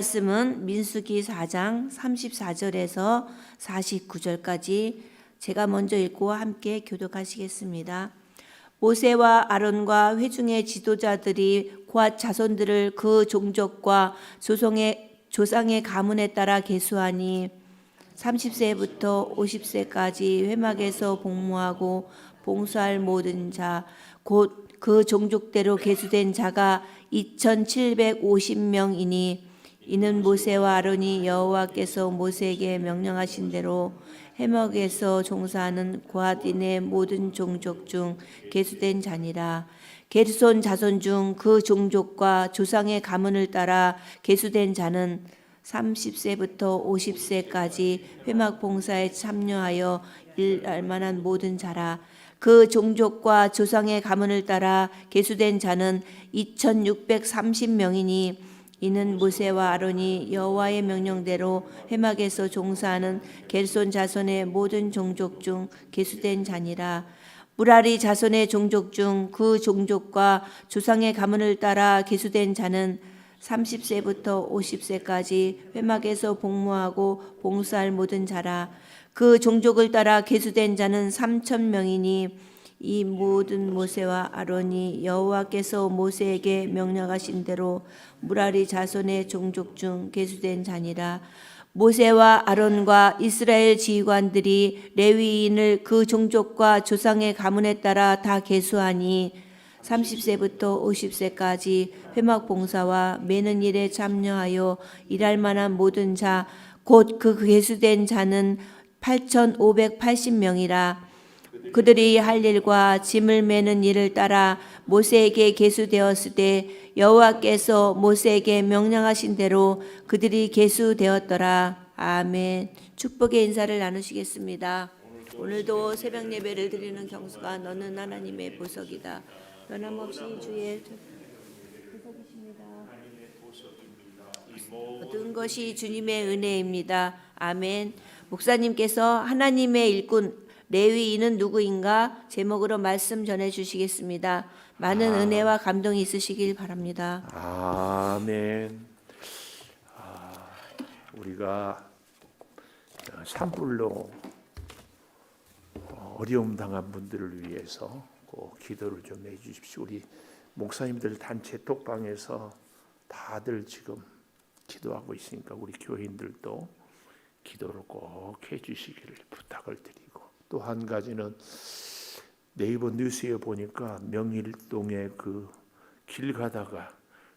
말씀은 민수기 4장 34절에서 49절까지 제가 먼저 읽고 함께 교독하시겠습니다. 모세와 아론과 회중의 지도자들이 고앗 자손들을 그 종족과 조상의 가문에 따라 계수하니 30세부터 50세까지 회막에서 복무하고 봉사할 모든 자 곧 그 종족대로 계수된 자가 2750명이니 이는 모세와 아론이 여호와께서 모세에게 명령하신 대로 해막에서 종사하는 고앗인의 모든 종족 중 계수된 자니라. 게르손 자손 중 그 종족과 조상의 가문을 따라 계수된 자는 30세부터 50세까지 회막 봉사에 참여하여 일할 만한 모든 자라. 그 종족과 조상의 가문을 따라 계수된 자는 2630명이니 이는 모세와 아론이 여호와의 명령대로 회막에서 종사하는 게르손 자손의 모든 종족 중 계수된 자니라. 무라리 자손의 종족 중 그 종족과 조상의 가문을 따라 계수된 자는 30세부터 50세까지 회막에서 복무하고 봉사할 모든 자라. 그 종족을 따라 계수된 자는 3000명이니 이 모든 모세와 아론이 여호와께서 모세에게 명령하신 대로 무라리 자손의 종족 중 계수된 자니라. 모세와 아론과 이스라엘 지휘관들이 레위인을 그 종족과 조상의 가문에 따라 다 계수하니 30세부터 50세까지 회막 봉사와 매는 일에 참여하여 일할 만한 모든 자 곧 그 계수된 자는 8580명이라. 그들이 할 일과 짐을 매는 일을 따라 모세에게 계수되었을 때 여호와께서 모세에게 명령하신 대로 그들이 계수되었더라. 아멘. 축복의 인사를 나누시겠습니다. 오늘도 새벽 예배를 드리는 경수가 너는 하나님의 보석이다. 변함없이 주의 보석이십니다. 모든 것이 주님의 은혜입니다. 아멘. 목사님께서 하나님의 일꾼 레위인은 누구인가 제목으로 말씀 전해 주시겠습니다. 많은 은혜와 감동이 있으시길 바랍니다. 아멘. 우리가 산불로 어려움 당한 분들을 위해서 꼭 기도를 좀 해주십시오. 우리 목사님들 단체 톡방에서 다들 지금 기도하고 있으니까 우리 교인들도 기도를 꼭 해주시기를 부탁을 드리고, 또 한 가지는 네이버 뉴스에 보니까 명일동에 그 길 가다가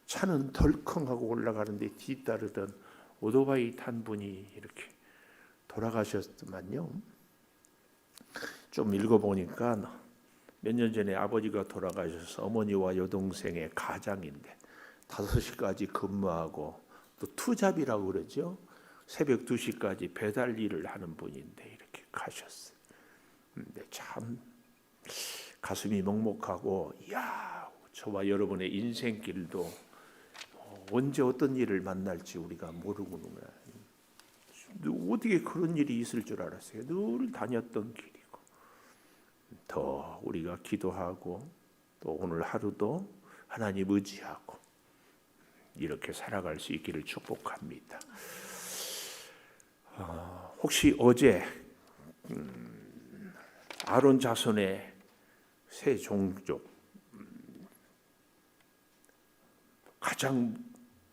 차는 덜컹하고 올라가는데 뒤따르던 오토바이 탄 분이 이렇게 돌아가셨더만요. 좀 읽어보니까 몇 년 전에 아버지가 돌아가셔서 어머니와 여동생의 가장인데 5시까지 근무하고 또 투잡이라고 그러죠. 새벽 2시까지 배달 일을 하는 분인데 이렇게 가셨어요. 근데 참 가슴이 먹먹하고, 이야, 저와 여러분의 인생길도 언제 어떤 일을 만날지 우리가 모르구나. 어떻게 그런 일이 있을 줄 알았어요. 늘 다녔던 길이고. 더 우리가 기도하고 또 오늘 하루도 하나님 의지하고 이렇게 살아갈 수 있기를 축복합니다. 혹시 어제 아론 자손의 세 종족 가장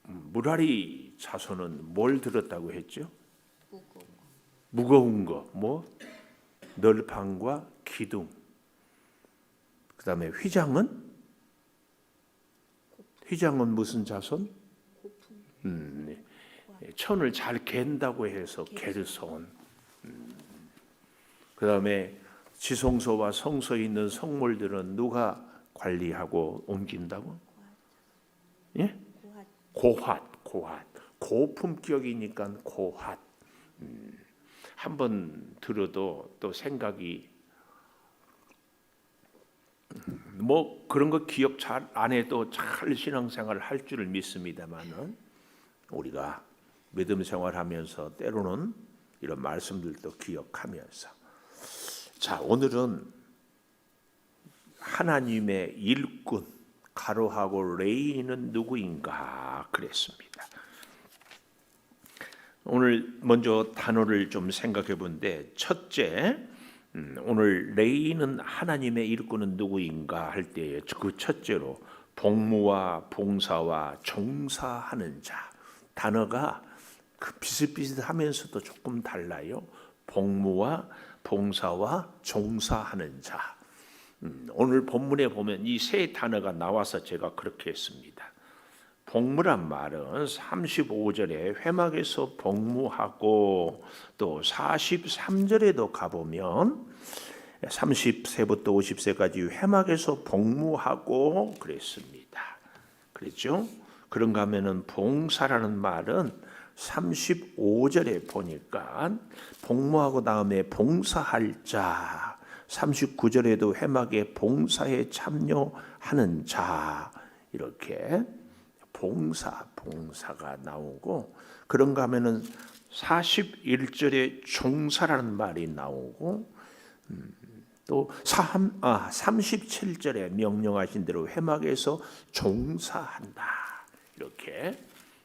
무라리 자손은 뭘 들었다고 했죠? 무거운 거, 뭐 널판과 기둥. 그다음에 휘장은 무슨 자손? 네. 천을 잘 갠다고 해서 게르손. 그다음에 지성소와 성소에 있는 성물들은 누가 관리하고 옮긴다고? 예? 고핫. 고품격이니까 고핫. 한번 들어도 또 생각이 뭐 그런 거 기억 잘 안 해도 잘 신앙생활을 할 줄을 믿습니다만은 우리가 믿음 생활하면서 때로는 이런 말씀들도 기억하면서, 자, 오늘은 하나님의 일꾼 가로하고 레위인은 누구인가 그랬습니다. 오늘 먼저 단어를 좀 생각해 본데 첫째, 오늘 레이는 하나님의 일꾼은 누구인가 할 때에 그 첫째로 복무와 봉사와 종사하는 자, 단어가 그 비슷비슷하면서도 조금 달라요. 복무와 봉사와 종사하는 자. 오늘 본문에 보면 이 세 단어가 나와서 제가 그렇게 했습니다. 복무란 말은 35절에 회막에서 복무하고 또 43절에도 가보면 30세부터 50세까지 회막에서 복무하고 그랬습니다. 그랬죠? 그런가 하면은 봉사라는 말은 35절에 보니까 복무하고 다음에 봉사할 자, 39절에도 회막에 봉사에 참여하는 자, 이렇게 봉사가 나오고, 그런가 하면은 41절에 종사라는 말이 나오고, 또 37절에 명령하신 대로 회막에서 종사한다. 이렇게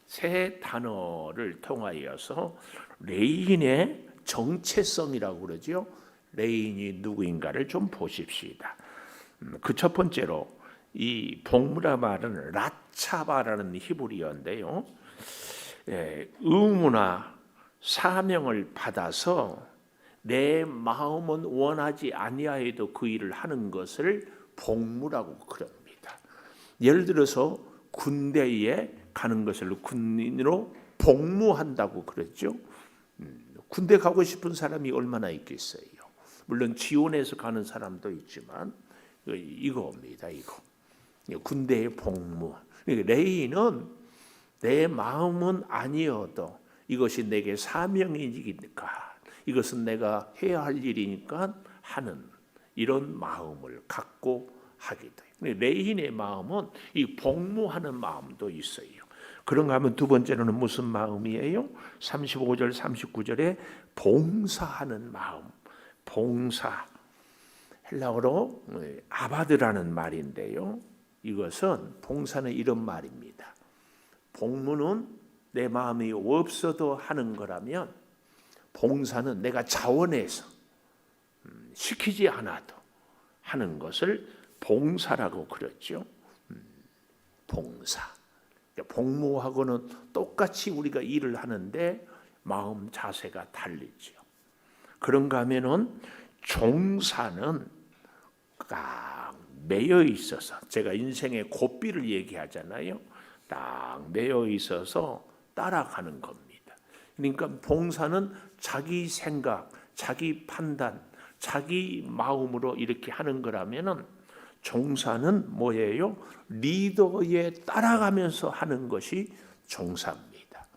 세 단어를 통하여서 레인의 정체성이라고 그러죠. 레인이 누구인가를 좀 보십시다. 그 첫 번째로 이 복무라 말은 라차바라는 히브리어인데요. 의무나 사명을 받아서 내 마음은 원하지 아니하여도 그 일을 하는 것을 복무라고 그럽니다. 예를 들어서 군대에 가는 것을 군인으로 복무한다고 그랬죠. 군대 가고 싶은 사람이 얼마나 있겠어요. 물론 지원해서 가는 사람도 있지만 이거입니다. 이거 군대의 복무. 레이는 내 마음은 아니어도 이것이 내게 사명이니까, 이것은 내가 해야 할 일이니까 하는 이런 마음을 갖고 하게 돼요. 레인의 마음은 이 복무하는 마음도 있어요. 그런가 하면 두 번째로는 무슨 마음이에요? 35절 39절에 봉사하는 마음. 봉사, 헬라어로 아바드라는 말인데요. 이것은 봉사는 이런 말입니다. 복무는 내 마음이 없어도 하는 거라면, 봉사는 내가 자원해서 시키지 않아도 하는 것을 봉사라고 그랬죠. 봉사. 복무하고는 똑같이 우리가 일을 하는데 마음 자세가 다르죠. 그런가 하면은 종사는 딱 매여 있어서, 제가 인생의 고삐를 얘기하잖아요. 딱 매여 있어서 따라가는 겁니다. 그러니까 봉사는 자기 생각, 자기 판단, 자기 마음으로 이렇게 하는 거라면은, 종사는 뭐예요? 리더에 따라가면서 하는 것이 종사입니다.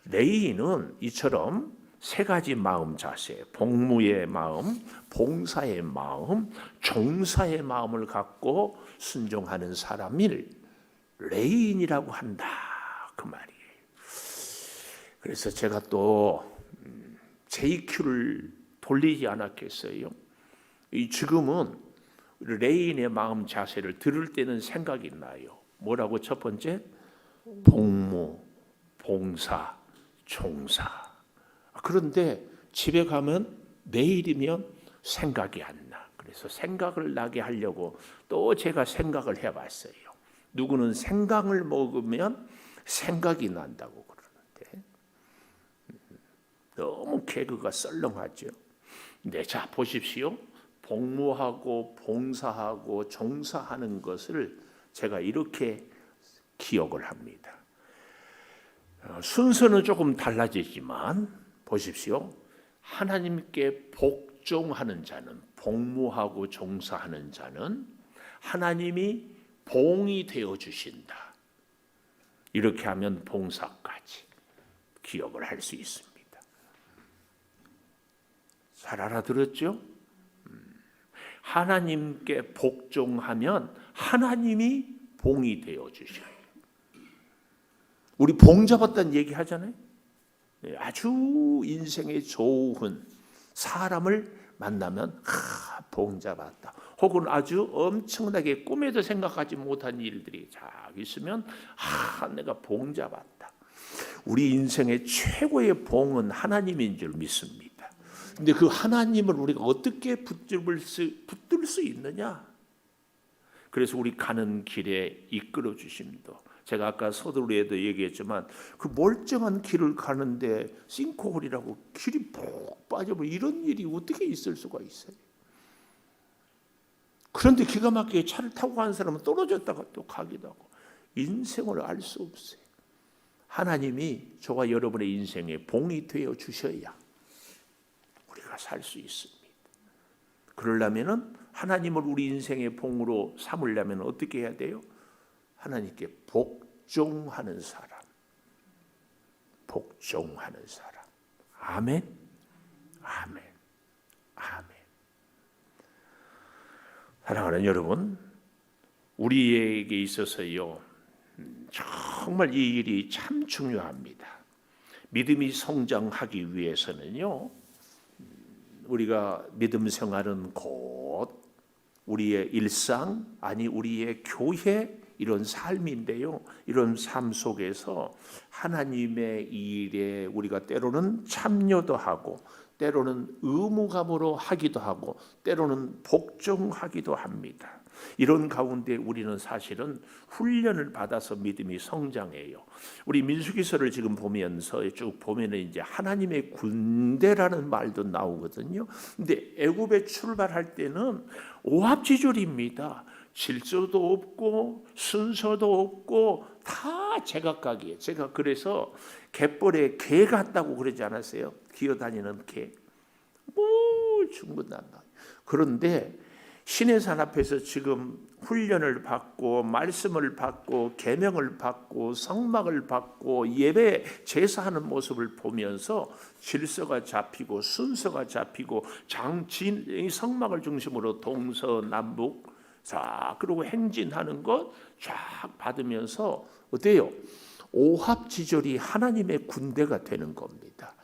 레이는 이처럼 세 가지 마음 자세, 복무의 마음, 봉사의 마음, 종사의 마음을 갖고 순종하는 사람을 레인이라고 한다, 그 말이에요. 그래서 제가 또 JQ를 돌리지 않았겠어요. 지금은 레인의 마음 자세를 들을 때는 생각이 나요. 뭐라고? 첫 번째, 복무, 봉사, 종사. 그런데 집에 가면 내일이면 생각이 안 나. 그래서 생각을 나게 하려고 또 제가 생각을 해봤어요. 누구는 생강을 먹으면 생각이 난다고 그러는데 너무 개그가 썰렁하죠. 네, 자 보십시오. 복무하고 봉사하고 종사하는 것을 제가 이렇게 기억을 합니다. 순서는 조금 달라지지만 보십시오. 하나님께 복종하는 자는, 복무하고 종사하는 자는 하나님이 봉이 되어 주신다. 이렇게 하면 봉사까지 기억을 할 수 있습니다. 잘 알아들었죠? 하나님께 복종하면 하나님이 봉이 되어 주셔요. 우리 봉 잡았다는 얘기 하잖아요. 아주 인생에 좋은 사람을 만나면 봉 잡았다. 혹은 아주 엄청나게 꿈에도 생각하지 못한 일들이 쫙 있으면 내가 봉 잡았다. 우리 인생의 최고의 봉은 하나님인 줄 믿습니다. 근데 그 하나님을 우리가 어떻게 붙들 수 있느냐? 그래서 우리 가는 길에 이끌어 주심도, 제가 아까 서두에도 얘기했지만 그 멀쩡한 길을 가는데 싱크홀이라고 길이 푹 빠져버려, 이런 일이 어떻게 있을 수가 있어요? 그런데 기가 막히게 차를 타고 가는 사람은 떨어졌다가 또 가기도 하고, 인생을 알 수 없어요. 하나님이 저와 여러분의 인생에 봉이 되어 주셔야 우리가 살 수 있습니다. 그러려면 하나님을 우리 인생의 봉으로 삼으려면 어떻게 해야 돼요? 하나님께 복종하는 사람, 복종하는 사람. 아멘, 아멘, 아멘. 사랑하는 여러분, 우리에게 있어서요, 정말 이 일이 참 중요합니다. 믿음이 성장하기 위해서는요, 우리가 믿음 생활은 곧 우리의 일상, 아니 우리의 교회, 이런 삶인데요, 이런 삶 속에서 하나님의 일에 우리가 때로는 참여도 하고, 때로는 의무감으로 하기도 하고, 때로는 복종하기도 합니다. 이런 가운데 우리는 사실은 훈련을 받아서 믿음이 성장해요. 우리 민수기서를 지금 보면서 쭉 보면은 이제 하나님의 군대라는 말도 나오거든요. 근데 애굽에 출발할 때는 오합지졸입니다. 질서도 없고 순서도 없고 다 제각각이에요. 제가 그래서 갯벌에 개 같다고 그러지 않았어요? 기어다니는 개. 뭐 중구난방. 그런데 시내산 앞에서 지금 훈련을 받고 말씀을 받고 계명을 받고 성막을 받고 예배 제사하는 모습을 보면서 질서가 잡히고 순서가 잡히고 장진 성막을 중심으로 동서남북 자 그리고 행진하는 것 쫙 받으면서 어때요? 오합지졸이 하나님의 군대가 되는 겁니다.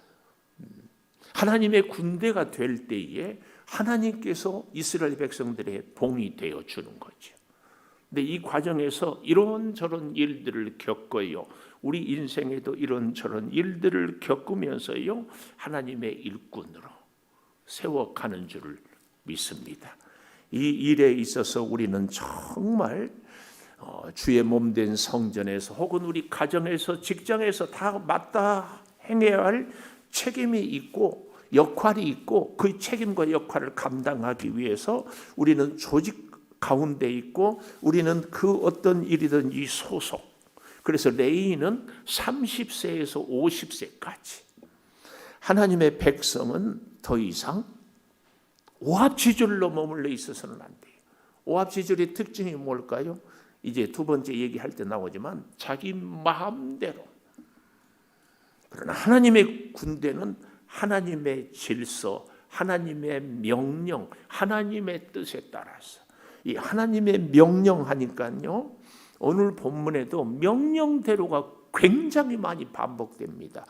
하나님의 군대가 될 때에 하나님께서 이스라엘 백성들의 봉이 되어 주는 거죠. 근데 이 과정에서 이런저런 일들을 겪어요. 우리 인생에도 이런저런 일들을 겪으면서요, 하나님의 일꾼으로 세워가는 줄을 믿습니다. 이 일에 있어서 우리는 정말 주의 몸된 성전에서 혹은 우리 가정에서 직장에서 다 맡아 행해야 할 책임이 있고 역할이 있고, 그 책임과 역할을 감당하기 위해서 우리는 조직 가운데 있고, 우리는 그 어떤 일이든지 소속. 그래서 레위인은 30세에서 50세까지 하나님의 백성은 더 이상 오합지졸로 머물러 있어서는 안 돼요. 오합지졸의 특징이 뭘까요? 이제 두 번째 얘기할 때 나오지만 자기 마음대로. 그러나 하나님의 군대는 하나님의 질서, 하나님의 명령, 하나님의 뜻에 따라서, 이 하나님의 명령하니까요, 오늘 본문에도 명령대로가 굉장히 많이 반복됩니다.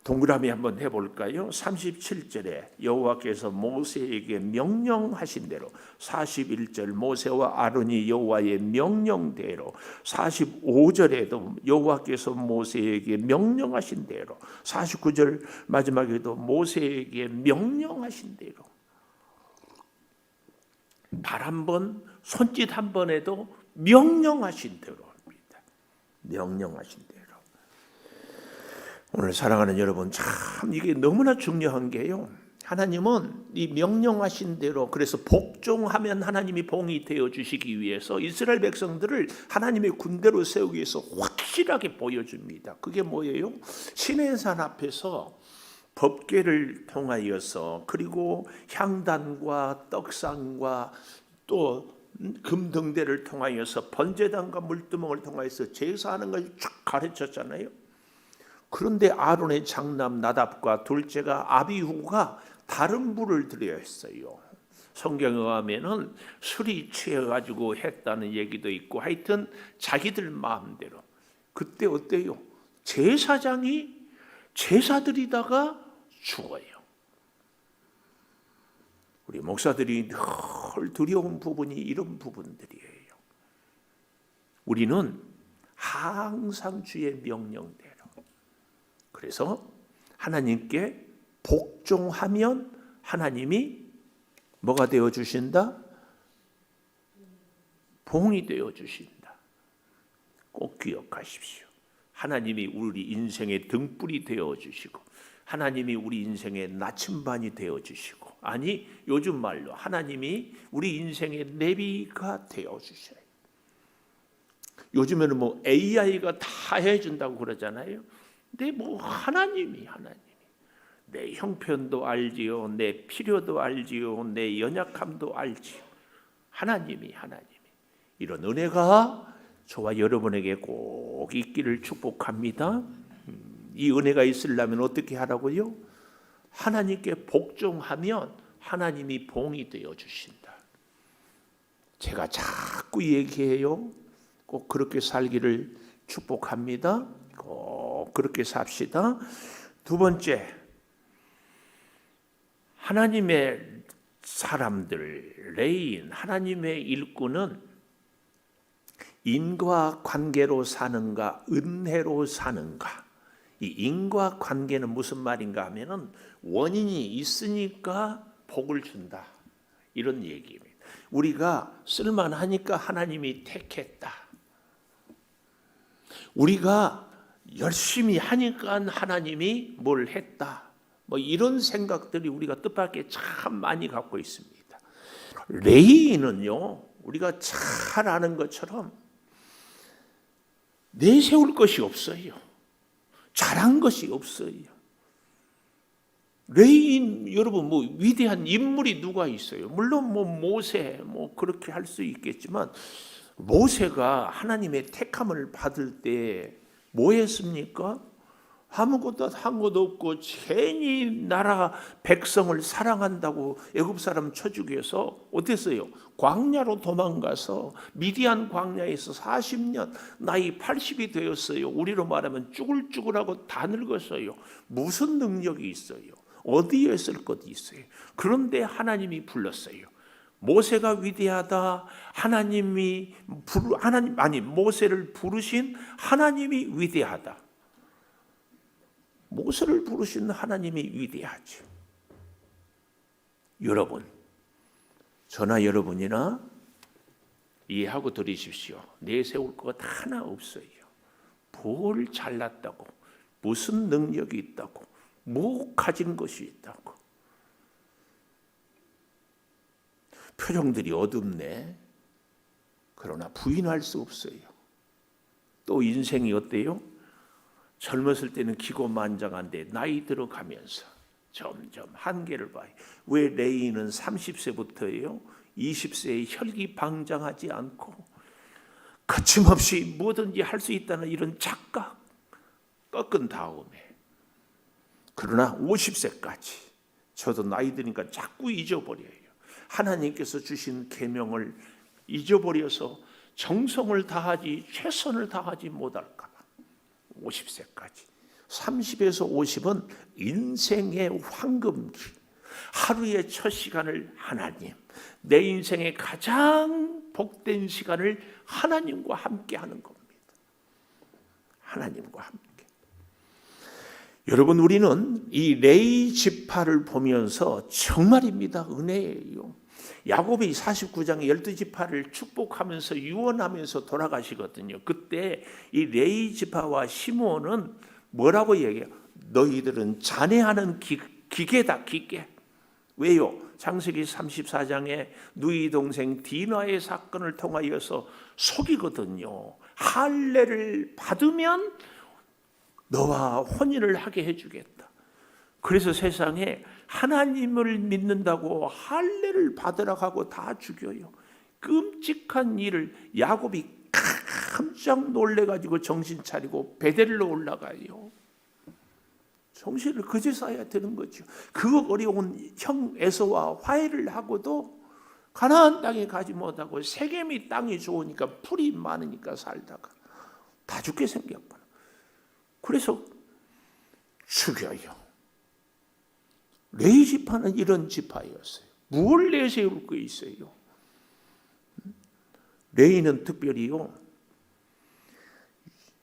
동그라미 한번 해볼까요? 37절에 여호와께서 모세에게 명령하신 대로, 41절 모세와 아론이 여호와의 명령대로, 45절에도 여호와께서 모세에게 명령하신 대로, 49절 마지막에도 모세에게 명령하신 대로, 발 한 번, 손짓 한 번에도 명령하신 대로 합니다. 명령하신 대로. 오늘 사랑하는 여러분, 참 이게 너무나 중요한 게요, 하나님은 이 명령하신 대로, 그래서 복종하면 하나님이 봉이 되어 주시기 위해서 이스라엘 백성들을 하나님의 군대로 세우기 위해서 확실하게 보여줍니다. 그게 뭐예요? 시내산 앞에서 법궤를 통하여서, 그리고 향단과 떡상과 또 금등대를 통하여서 번제단과 물두멍을 통하여서 제사하는 걸 쭉 가르쳤잖아요. 그런데 아론의 장남 나답과 둘째가 아비후가 다른 불을 드려야 했어요. 성경에 의하면은 술이 취해가지고 했다는 얘기도 있고, 하여튼 자기들 마음대로. 그때 어때요? 제사장이 제사 드리다가 죽어요. 우리 목사들이 늘 두려운 부분이 이런 부분들이에요. 우리는 항상 주의 명령대로, 그래서 하나님께 복종하면 하나님이 뭐가 되어 주신다? 봉이 되어 주신다. 꼭 기억하십시오. 하나님이 우리 인생의 등불이 되어 주시고 하나님이 우리 인생의 나침반이 되어 주시고, 아니 요즘 말로 하나님이 우리 인생의 내비가 되어 주셔요. 요즘에는 뭐 AI가 다 해준다고 그러잖아요. 근데 뭐 하나님이 내 형편도 알지요, 내 필요도 알지요, 내 연약함도 알지요. 하나님이 이런 은혜가 저와 여러분에게 꼭 있기를 축복합니다. 이 은혜가 있으려면 어떻게 하라고요? 하나님께 복종하면 하나님이 봉이 되어 주신다. 제가 자꾸 얘기해요. 꼭 그렇게 살기를 축복합니다. 꼭 그렇게 삽시다. 두 번째, 하나님의 사람들, 레인, 하나님의 일꾼은 인과관계로 사는가 은혜로 사는가. 이 인과관계는 무슨 말인가 하면은 원인이 있으니까 복을 준다, 이런 얘기입니다. 우리가 쓸만하니까 하나님이 택했다. 우리가 열심히 하니까 하나님이 뭘 했다. 뭐 이런 생각들이 우리가 뜻밖의 참 많이 갖고 있습니다. 레위인은요, 우리가 잘 아는 것처럼 내세울 것이 없어요. 잘한 것이 없어요. 레위인 여러분, 뭐 위대한 인물이 누가 있어요? 물론 뭐 모세 뭐 그렇게 할 수 있겠지만, 모세가 하나님의 택함을 받을 때 뭐 했습니까? 아무것도 한 것도 없고 괜히 나라 백성을 사랑한다고 애굽 사람 쳐주기 위해서 어땠어요? 광야로 도망가서 미디안 광야에서 40년, 나이 80이 되었어요. 우리로 말하면 쭈글쭈글하고 다 늙었어요. 무슨 능력이 있어요? 어디에 쓸 것이 있어요? 그런데 하나님이 불렀어요. 모세가 위대하다. 모세를 부르신 하나님이 위대하다. 모세를 부르신 하나님이 위대하죠. 여러분, 저나 여러분이나 이해하고 들으십시오. 내세울 것 하나 없어요. 뭘 잘났다고, 무슨 능력이 있다고, 뭐 가진 것이 있다고. 표정들이 어둡네. 그러나 부인할 수 없어요. 또 인생이 어때요? 젊었을 때는 기고만장한데 나이 들어가면서 점점 한계를 봐요. 왜 레위인은 30세부터예요? 20세에 혈기방장하지 않고 거침없이 뭐든지 할 수 있다는 이런 착각 꺾은 다음에, 그러나 50세까지 저도 나이 드니까 자꾸 잊어버려요. 하나님께서 주신 계명을 잊어버려서 정성을 다하지 최선을 다하지 못할까 봐 50세까지. 30에서 50은 인생의 황금기. 하루의 첫 시간을 하나님, 내 인생의 가장 복된 시간을 하나님과 함께 하는 겁니다. 하나님과 함께. 여러분, 우리는 이 레위 지파를 보면서 정말입니다, 은혜예요. 야곱이 49장에 12지파를 축복하면서 유언하면서 돌아가시거든요. 그때 이 레위 지파와 시므온은 뭐라고 얘기해요? 너희들은 잔해하는 기계다, 기계. 왜요? 창세기 34장에 누이 동생 디나의 사건을 통하여서 속이거든요. 할례를 받으면 너와 혼인을 하게 해주겠다. 그래서 세상에 하나님을 믿는다고 할례를 받으라고 하고 다 죽여요. 끔찍한 일을 야곱이 깜짝 놀래가지고 정신 차리고 베델로 올라가요. 정신을 그제서야 되는 거죠. 그 어려운 형 에서와 화해를 하고도 가나안 땅에 가지 못하고 세겜이 땅이 좋으니까 풀이 많으니까 살다가 다 죽게 생겼구나. 그래서 죽여요. 레위 지파는 이런 지파였어요. 뭘 내세울 거 있어요? 레위는 특별히요,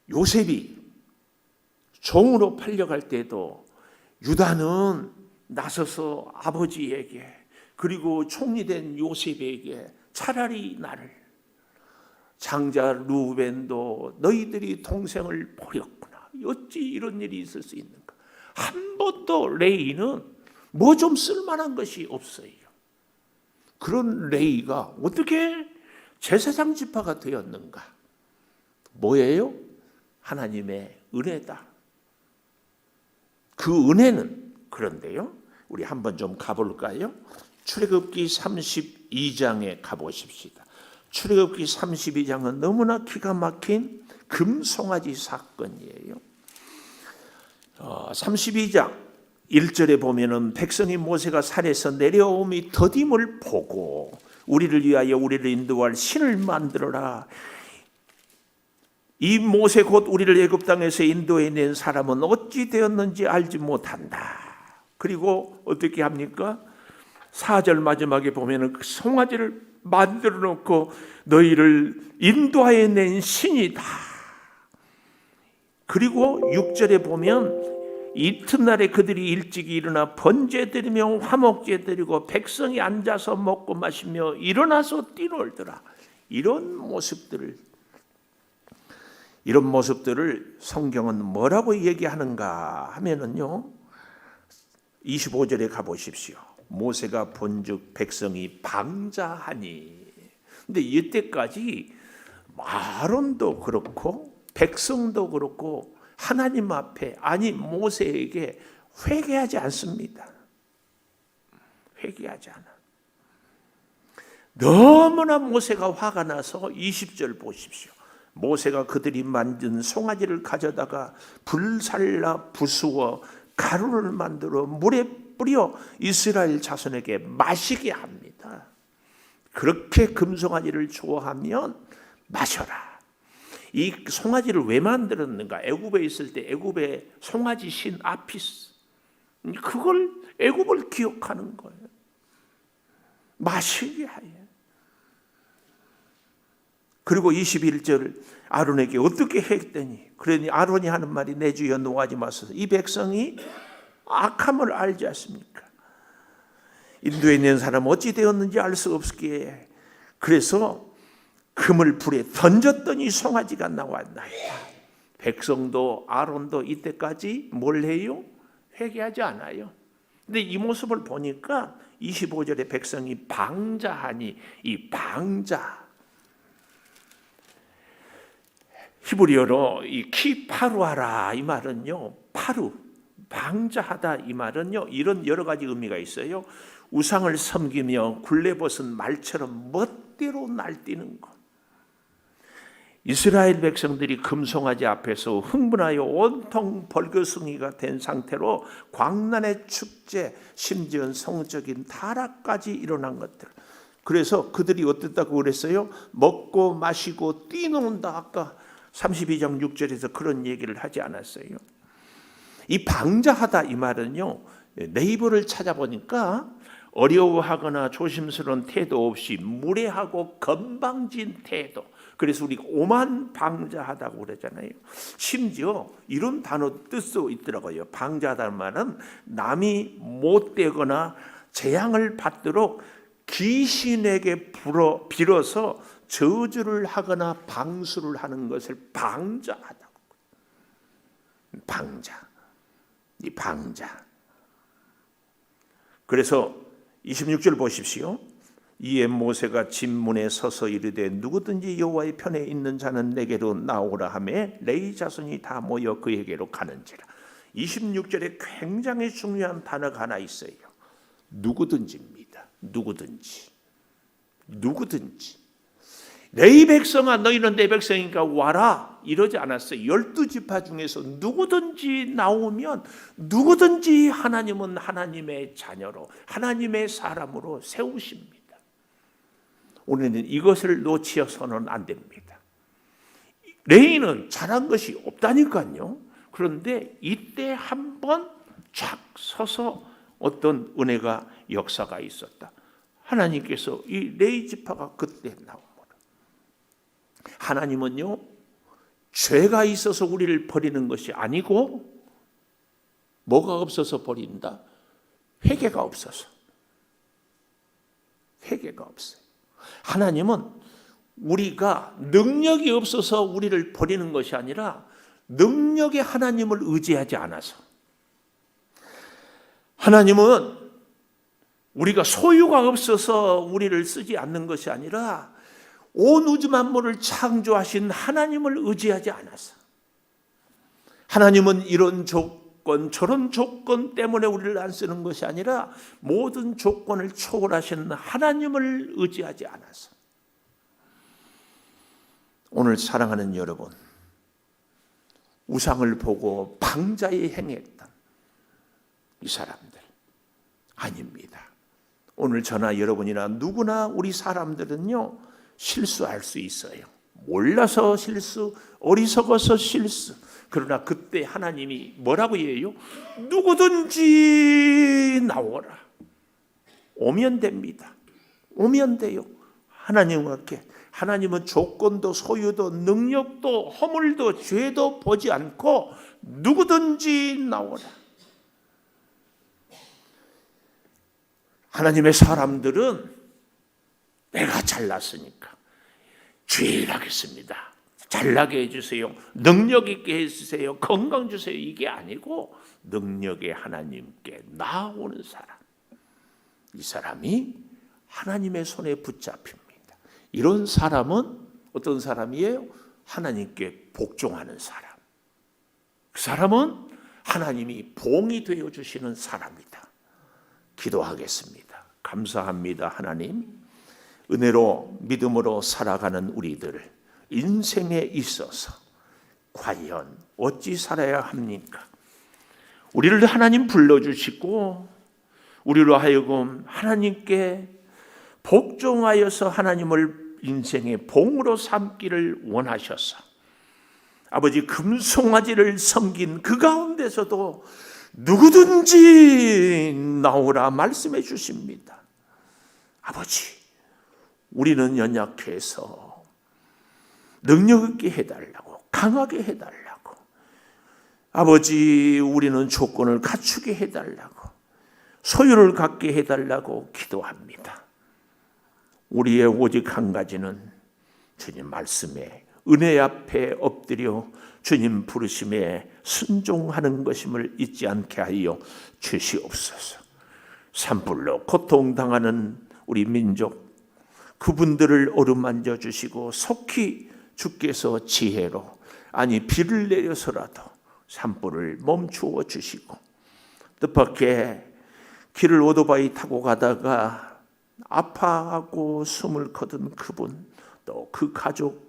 요셉이 종으로 팔려갈 때도 유다는 나서서 아버지에게 그리고 총리 된 요셉에게 차라리 나를, 장자 루벤도 너희들이 동생을 버렸구나, 어찌 이런 일이 있을 수 있는가. 한 번도 레이는 뭐 좀 쓸만한 것이 없어요. 그런 레이가 어떻게 제사장 지파가 되었는가? 뭐예요? 하나님의 은혜다. 그 은혜는 그런데요, 우리 한번 좀 가볼까요? 출애굽기 32장에 가보십시다. 출애굽기 32장은 너무나 기가 막힌 금송아지 사건이에요. 32장 1절에 보면은 백성이 모세가 산에서 내려옴이 더딤을 보고 우리를 위하여 우리를 인도할 신을 만들어라. 이 모세 곧 우리를 애굽 땅에서 인도해 낸 사람은 어찌 되었는지 알지 못한다. 그리고 어떻게 합니까? 4절 마지막에 보면은 그 송아지를 만들어 놓고 너희를 인도하여 낸 신이다. 그리고 6절에 보면 이튿날에 그들이 일찍 일어나 번제 드리며 화목제 드리고 백성이 앉아서 먹고 마시며 일어나서 뛰놀더라. 이런 모습들을 성경은 뭐라고 얘기하는가 하면은요, 25절에 가보십시오. 모세가 본즉 백성이 방자하니. 근데 이때까지 아론도 그렇고 백성도 그렇고 하나님 앞에, 아니 모세에게 회개하지 않습니다. 회개하지 않아. 너무나 모세가 화가 나서 20절 보십시오. 모세가 그들이 만든 송아지를 가져다가 불살라 부수어 가루를 만들어 물에 뿌려 이스라엘 자손에게 마시게 합니다. 그렇게 금송아지를 좋아하면 마셔라. 이 송아지를 왜 만들었는가? 애굽에 있을 때 애굽의 송아지 신 아피스, 그걸 애굽을 기억하는 거예요. 마시게 하여. 그리고 21절 아론에게 어떻게 했더니, 그러니 아론이 하는 말이 내 주여 노하지 마소서. 이 백성이 악함을 알지 않습니까? 인도에 있는 사람 어찌 되었는지 알 수 없기에 그래서 금을 불에 던졌더니 송아지가 나왔나이다. 백성도 아론도 이때까지 뭘 해요? 회개하지 않아요. 근데 이 모습을 보니까 25절에 백성이 방자하니, 이 방자, 히브리어로 이 키파루하라, 이 말은요, 파루, 방자하다, 이 말은요, 이런 여러 가지 의미가 있어요. 우상을 섬기며 굴레벗은 말처럼 멋대로 날뛰는 것. 이스라엘 백성들이 금송아지 앞에서 흥분하여 온통 벌거숭이가 된 상태로 광란의 축제, 심지어 성적인 타락까지 일어난 것들. 그래서 그들이 어땠다고 그랬어요? 먹고 마시고 뛰노는다. 아까 32장 6절에서 그런 얘기를 하지 않았어요? 이 방자하다, 이 말은요, 네이버를 찾아보니까 어려워하거나 조심스러운 태도 없이 무례하고 건방진 태도. 그래서 우리가 오만방자하다고 그러잖아요. 심지어 이런 단어 뜻도 있더라고요. 방자하다는 말은 남이 못되거나 재앙을 받도록 귀신에게 빌어서 저주를 하거나 방수를 하는 것을 방자하다고. 방자, 이 방자. 그래서 26절 보십시오. 이에 모세가 진문에 서서 이르되 누구든지 여호와의 편에 있는 자는 내게로 나오라 하며 레위 자손이 다 모여 그에게로 가는지라. 26절에 굉장히 중요한 단어가 하나 있어요. 누구든지입니다. 누구든지. 레위 백성아, 너희는 내 백성이니까 와라, 이러지 않았어요. 12지파 중에서 누구든지 나오면, 누구든지 하나님은 하나님의 자녀로, 하나님의 사람으로 세우십니다. 우리는 이것을 놓치어서는 안 됩니다. 레위는 잘한 것이 없다니까요. 그런데 이때 한번 쫙 서서 어떤 은혜가, 역사가 있었다. 하나님께서 이 레위 지파가 그때 나옵니다. 하나님은요, 죄가 있어서 우리를 버리는 것이 아니고 뭐가 없어서 버린다? 회개가 없어서. 회개가 없어요. 하나님은 우리가 능력이 없어서 우리를 버리는 것이 아니라 능력의 하나님을 의지하지 않아서, 하나님은 우리가 소유가 없어서 우리를 쓰지 않는 것이 아니라 온 우주 만물을 창조하신 하나님을 의지하지 않아서, 하나님은 이런 조건 저런 조건 때문에 우리를 안 쓰는 것이 아니라 모든 조건을 초월하신 하나님을 의지하지 않아서. 오늘 사랑하는 여러분, 우상을 보고 방자에 행했던 이 사람들 아닙니다. 오늘 저나 여러분이나 누구나 우리 사람들은요, 실수할 수 있어요. 몰라서 실수, 어리석어서 실수. 그러나 그때 하나님이 뭐라고 해요? 누구든지 나오라. 오면 됩니다. 오면 돼요. 하나님께. 하나님은 조건도 소유도 능력도 허물도 죄도 보지 않고 누구든지 나오라. 하나님의 사람들은 내가 잘났으니까 죄일하겠습니다. 잘나게 해주세요. 능력 있게 해주세요. 건강 주세요. 이게 아니고 능력의 하나님께 나오는 사람. 이 사람이 하나님의 손에 붙잡힙니다. 이런 사람은 어떤 사람이에요? 하나님께 복종하는 사람. 그 사람은 하나님이 봉이 되어주시는 사람이다. 기도하겠습니다. 감사합니다. 하나님, 은혜로 믿음으로 살아가는 우리들을 인생에 있어서 과연 어찌 살아야 합니까? 우리를 하나님 불러주시고 우리로 하여금 하나님께 복종하여서 하나님을 인생의 봉으로 삼기를 원하셔서 아버지 금송아지를 섬긴 그 가운데서도 누구든지 나오라 말씀해 주십니다. 아버지, 우리는 연약해서 능력 있게 해달라고, 강하게 해달라고, 아버지 우리는 조건을 갖추게 해달라고, 소유를 갖게 해달라고 기도합니다. 우리의 오직 한 가지는 주님 말씀에 은혜 앞에 엎드려 주님 부르심에 순종하는 것임을 잊지 않게 하여 주시옵소서. 산불로 고통당하는 우리 민족, 그분들을 어루만져 주시고 속히 주께서 지혜로, 아니 비를 내려서라도 산불을 멈추어 주시고, 뜻밖의 길을 오토바이 타고 가다가 아파하고 숨을 거둔 그분, 또 그 가족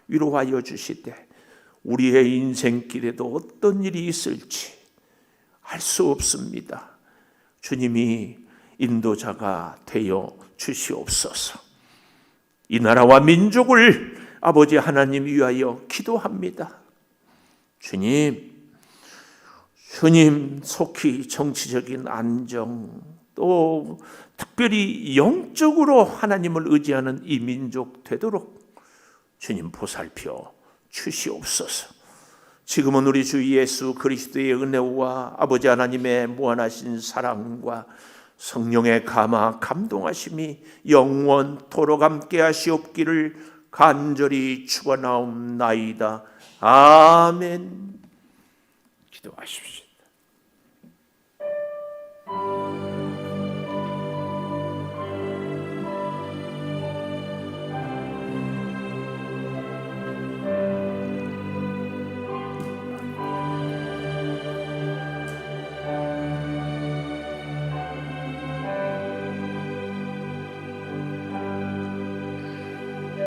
위로하여 주시되 우리의 인생길에도 어떤 일이 있을지 알 수 없습니다. 주님이 인도자가 되어 주시옵소서. 이 나라와 민족을 아버지 하나님 위하여 기도합니다. 주님 속히 정치적인 안정, 또 특별히 영적으로 하나님을 의지하는 이 민족 되도록 주님 보살펴 주시옵소서. 지금은 우리 주 예수 그리스도의 은혜와 아버지 하나님의 무한하신 사랑과 성령의 감화 감동하심이 영원토록 함께 하시옵기를 간절히 축원하옵나이다. 아멘. 기도하십시오.